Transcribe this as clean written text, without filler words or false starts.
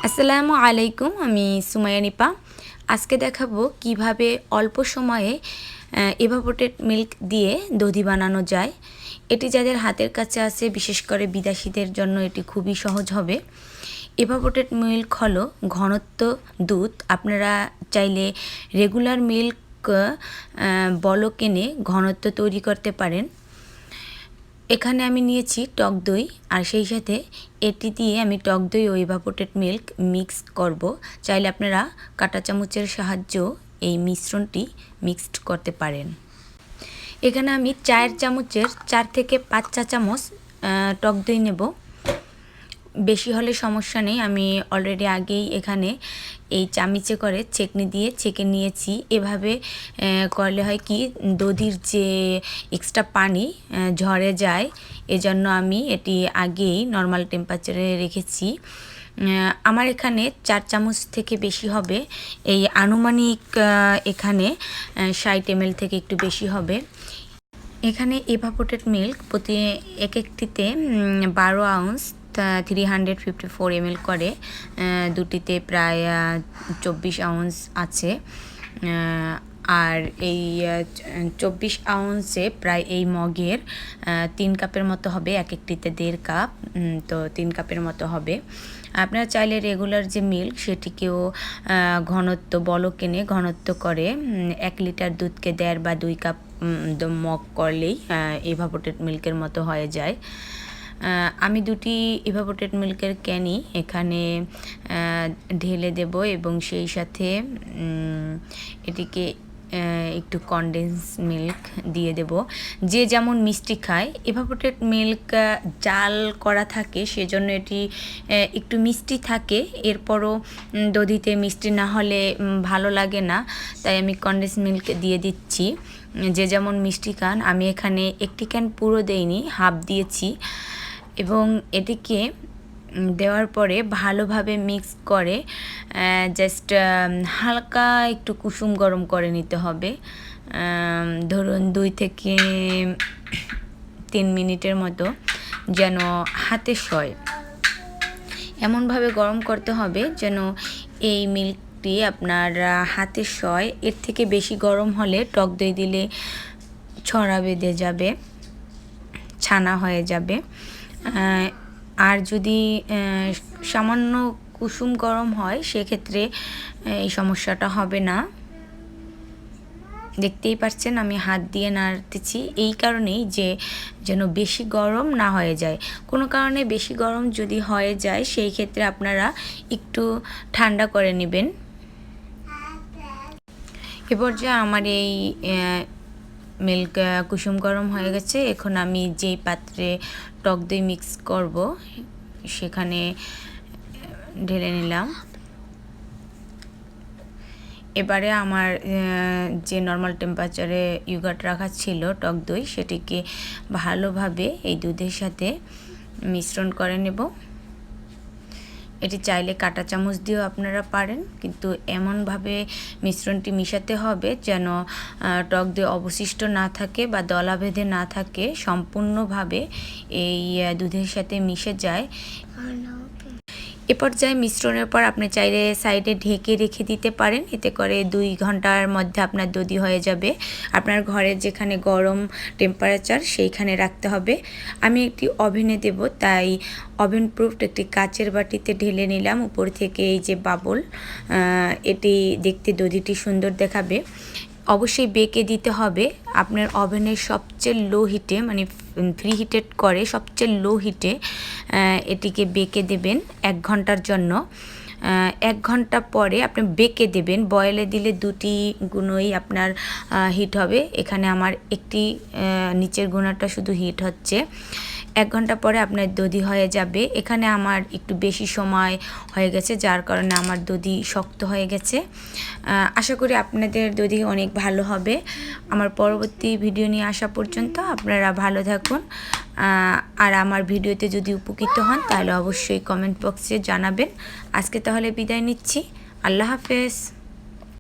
আসসালামু আলাইকুম, আমি সুমাইয়া নিপা। আজকে দেখাবো কিভাবে অল্প সময়ে এভাপোরেটেড মিল্ক দিয়ে দধি বানানো যায়। এটি যাদের হাতের কাছে আছে, বিশেষ করে বিদেশিদের জন্য এটি খুবই সহজ হবে। এভাপোরেটেড মিল্ক হলো ঘনত্ব দুধ। আপনারা চাইলে রেগুলার মিল্ক বলক এনে ঘনত্ব তৈরি করতে পারেন। এখানে আমি নিয়েছি টক দই, আর সেই সাথে এটি দিয়ে আমি টক দই ও এভাপোরেটেড মিল্ক মিক্স করব। চাইলে আপনারা কাঁটা চামচের সাহায্যেও এই মিশ্রণটি মিক্সড করতে পারেন। এখানে আমি 4 চামচের 4 থেকে 5 চা চামচ টক দই নেব। বেশি হলে সমস্যা নেই, আমি অলরেডি আগেই এখানে এই চামিচে করে ছেঁকনি দিয়ে ছেঁকে নিয়েছি। এভাবে করলে হয় কি, দধির যে এক্সট্রা পানি ঝরে যায়, এজন্য আমি এটি আগেই নর্মাল টেম্পারেচারে রেখেছি। আমার এখানে 4 চামচ থেকে বেশি হবে, এই আনুমানিক এখানে 60 ml থেকে একটু বেশি হবে। এখানে এভাপোরেটেড মিল্ক প্রতি একটিতে 12 আউন্স 354 ml করে, দুটিতে প্রায় 24 আউন্স আছে। আর এই 24 আউন্সে প্রায় এই মগের 3 কাপের মতো হবে, এক একটিতে 1.5 কাপ, তো 3 কাপের মতো হবে। আপনারা চাইলে রেগুলার যে মিল্ক সেটিকেও ঘনত্ব বলক এনে ঘনত্ব করে 1 লিটার দুধকে 1.5 বা 2 কাপ মগ করলেই এভাপোরেটেড মিল্কের মতো হয়ে যায়। আমি দুটি এভাপোরেটেড মিল্কের ক্যানই এখানে ঢেলে দেব এবং সেই সাথে এটিকে একটু কনডেন্স মিল্ক দিয়ে দেব। যে যেমন মিষ্টি খায়, এভাপোরেটেড মিল্ক জাল করা থাকে, সেজন্য এটি একটু মিষ্টি থাকে। এরপরও দধিতে মিষ্টি না হলে ভালো লাগে না, তাই আমি কনডেন্স মিল্ক দিয়ে দিচ্ছি। যে যেমন মিষ্টি খান, আমি এখানে একটি ক্যান পুরো দেইনি, হাফ দিয়েছি। এবং এটিকে দেওয়ার পরে ভালোভাবে মিক্স করে জাস্ট হালকা একটু কুসুম গরম করে নিতে হবে। ধরুন 2 থেকে 3 মিনিটের মতো, যেন হাতে সয় এমনভাবে গরম করতে হবে যেন এই মিল্কটি আপনার হাতে সয়। এর থেকে বেশি গরম হলে টক দই দিলে ছড়া বেঁধে যাবে, ছানা হয়ে যাবে। আর যদি সামান্য কুসুম গরম হয়, সেক্ষেত্রে এই সমস্যাটা হবে না। দেখতেই পাচ্ছেন আমি হাত দিয়ে নাড়তেছি, এই কারণেই যে যেন বেশি গরম না হয়ে যায়। কোনো কারণে বেশি গরম যদি হয়ে যায়, সেই ক্ষেত্রে আপনারা একটু ঠান্ডা করে নেবেন। এরপর যে আমার এই মিল্ক কুসুম গরম হয়ে গেছে, এখন আমি যেই পাত্রে টক দই মিক্স করব সেখানে ঢেলে নিলাম। এবারে আমার যে নর্মাল টেম্পারেচারে ইয়োগার্ট রাখা ছিল টক দই, সেটিকে ভালোভাবে এই দুধের সাথে মিশ্রণ করে নেব। এটি চাইলে কাঁটা চামচ দিয়েও আপনারা পারেন, কিন্তু এমনভাবে মিশ্রণটি মিশাতে হবে যেন টক দই অবশিষ্ট না থাকে বা দলা বেঁধে না থাকে, সম্পূর্ণভাবে এই দুধের সাথে মিশে যায়। এ পর্যায়ে মিশ্রণের পর আপনি চাইলে সাইডে ঢেকে রেখে দিতে পারেন, এতে করে 2 ঘন্টার মধ্যে আপনার দধি হয়ে যাবে। আপনার ঘরের যেখানে গরম টেম্পারেচার সেইখানে রাখতে হবে। আমি একটি ওভেনে দেব, তাই ওভেন প্রুফড একটি কাচের বাটিতে ঢেলে নিলাম। উপর থেকে এই যে বাবল, এটি দেখতে দধিটি সুন্দর দেখাবে। অবশ্যই বেকে দিতে হবে। আপনার ওভেনের সবচেয়ে লো হিটে, মানে প্রি হিটেড করে সবচেয়ে লো হিটে এটিকে বেকে দেবেন 1 ঘন্টার জন্য। 1 ঘন্টা পরে আপনি বেকে দেবেন। বয়েলে দিলে 2টি গুণই আপনার হিট হবে। এখানে আমার একটি নিচের গুণাটা শুধু হিট হচ্ছে। 1 ঘন্টা পরে আপনার দধি হয়ে যাবে। এখানে আমার একটু বেশি সময় হয়ে গেছে, যার কারণে আমার দধি শক্ত হয়ে গেছে। আশা করি আপনাদের দধি অনেক ভালো হবে। আমার পরবর্তী ভিডিও নিয়ে আসা পর্যন্ত আপনারা ভালো থাকুন। আর আমার ভিডিওতে যদি উপকৃত হন তাহলে অবশ্যই কমেন্ট বক্সে জানাবেন। আজকে তাহলে বিদায় নিচ্ছি। আল্লাহ হাফেজ।